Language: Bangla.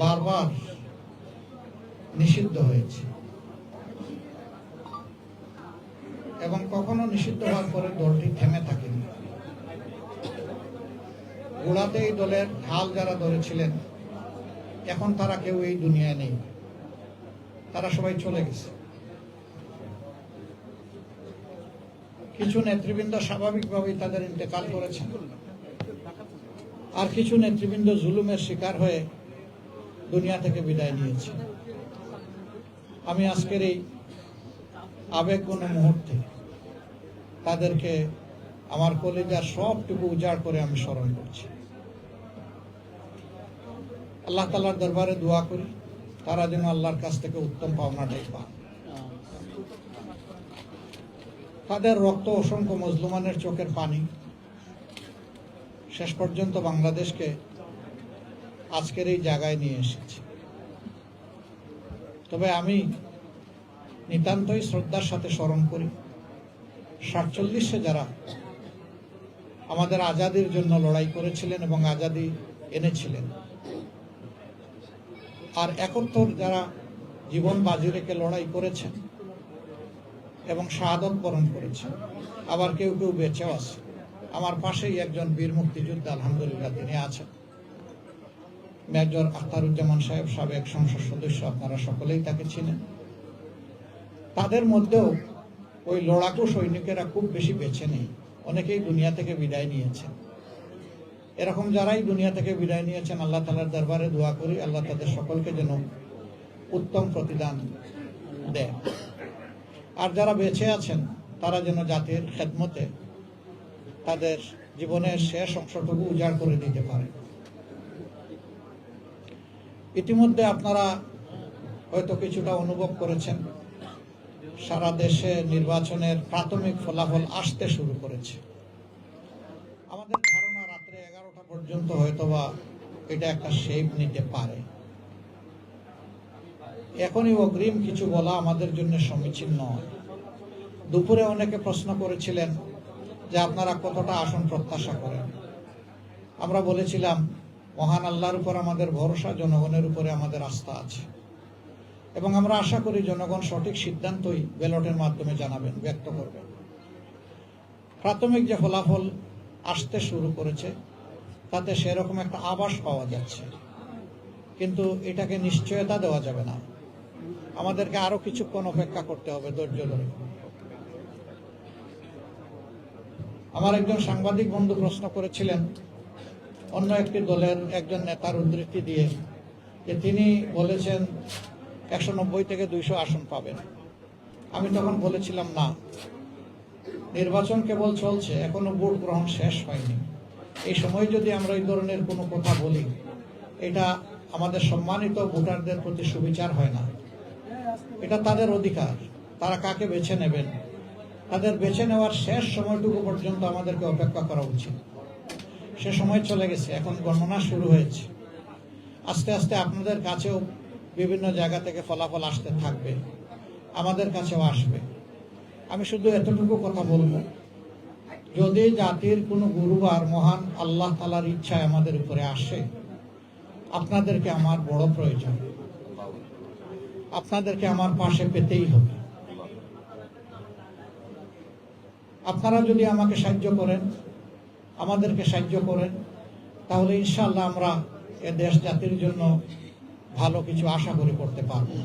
বারবার নিষিদ্ধ হয়েছে এবং কখনো নিষিদ্ধ হওয়ার পরে দলটি থেমে থাকেনি। গোড়াতে এই দলের ঢাল যারা ধরেছিলেন এখন তারা কেউ এই দুনিয়ায় নেই, তারা সবাই চলে গেছে। কিছু নেতৃবৃন্দ স্বাভাবিকভাবেই তাদের ইন্তেকাল করেছেন, আর কিছু নেতৃবৃন্দ জুলুমের শিকার হয়ে দুনিয়া থেকে বিদায় নিয়েছে। আমি আজকের এই আবেগঘন মুহূর্তে তাদেরকে আমার কলিজার সবটুকু উজাড় করে আমি স্মরণ করছি। আল্লাহ তাআলার দরবারে দোয়া করি তারা যেন আল্লাহর কাছ থেকে উত্তম পাওনাটাই পান। তাদের রক্ত অসংখ্য মজলুমানের চোখের পানি শেষ পর্যন্ত বাংলাদেশকে আজকের এই জায়গায় নিয়ে এসেছে। তবে আমি নিতান্তই শ্রদ্ধার সাথে স্মরণ করি 47-এ যারা আমাদের আজাদির জন্য লড়াই করেছিলেন এবং আজাদি এনেছিলেন, আর 71 যারা জীবন বাজি রেখে লড়াই করেছেন এবং শাহাদত বরণ করেছেন, আবার কেউ কেউ বেঁচেও আছে। আমার পাশেই একজন বীর মুক্তিযোদ্ধা আলহামদুলিল্লাহ তিনি আছেন, মেজর আখতারুজ্জামান সাহেব, সাবেক সংসদ সদস্য, আপনারা সকলেই তাকে চিনেন। তাদের মধ্যেও ওই লড়াকু সৈনিকেরা খুব বেশি বেঁচে নেই, অনেকেই দুনিয়া থেকে বিদায় নিয়েছেন। এরকম যারাই দুনিয়া থেকে বিদায় নিয়েছেন আল্লাহ তাআলার দরবারে দোয়া করি আল্লাহ তাদের সকলকে যেন উত্তম প্রতিদান দেন, আর যারা বেঁচে আছেন তারা যেন জাতির খেদমতে তাদের জীবনের শেষ অংশটুকু উজাড় করে দিতে পারে। ইতিমধ্যে আপনারা হয়তো কিছুটা অনুভব করেছেন, সারা দেশে নির্বাচনের প্রাথমিক ফলাফল আসতে শুরু করেছে। আমাদের ধারণা রাত্রে 11টা পর্যন্ত হয়তোবা এটা একটা শেপ নিতে পারে। এখনই অগ্রিম কিছু বলা আমাদের জন্য সমীচীন নয়। দুপুরে অনেকে প্রশ্ন করেছিলেন যে আপনারা কতটা আসন প্রত্যাশা করেন। আমরা বলেছিলাম মহান আল্লাহর উপর আমাদের ভরসা, জনগণের উপরে আমাদের আস্থা আছে এবং আমরা আশা করি জনগণ সঠিক সিদ্ধান্তই ব্যালটের মাধ্যমে জানাবেন, ব্যক্ত করবেন। প্রাথমিক যে ফলাফল আসতে শুরু করেছে তাতে সেরকম একটা আভাস পাওয়া যাচ্ছে, কিন্তু এটাকে নিশ্চয়তা দেওয়া যাবে না। আমাদেরকে আরো কিছুক্ষণ অপেক্ষা করতে হবে ধৈর্য ধরে। আমার একজন সাংবাদিক বন্ধু প্রশ্ন করেছিলেন অন্য একটি দলের একজন নেতার উদ্ধৃতি দিয়ে যে তিনি বলেছেন 190 থেকে 200 আসন পাবেন। আমি তখন বলেছিলাম না, নির্বাচন কেবল চলছে, এখনো ভোট গ্রহণ শেষ হয়নি। এই সময় যদি আমরা এই ধরনের কোনো কথা বলি এটা আমাদের সম্মানিত ভোটারদের প্রতি সুবিচার হয় না। এটা তাদের অধিকার, তারা কাকে বেছে নেবেন তাদের বেছে নেওয়ার শেষ সময়টুকু পর্যন্ত আমাদেরকে অপেক্ষা করা উচিত। সে সময় চলে গেছে, এখন গণনা শুরু হয়েছে। আস্তে আস্তে আপনাদের কাছেও বিভিন্ন জায়গা থেকে ফলাফল আসতে থাকবে, আমাদের কাছেও আসবে। আমি শুধু এতটুকু কথা বলবো, যদি জাতির কোনো গুরুবার মহান আল্লাহ তাআলার ইচ্ছায় আমাদের উপরে আসে, আপনাদেরকে আমার বড় প্রয়োজন, আপনাদেরকে আমার পাশে পেতেই হবে। আপনারা যদি আমাকে সাহায্য করেন, আমাদেরকে সাহায্য করেন, তাহলে ইনশাআল্লাহ আমরা এ দেশ জাতির জন্য ভালো কিছু আশা করি করতে পারবো।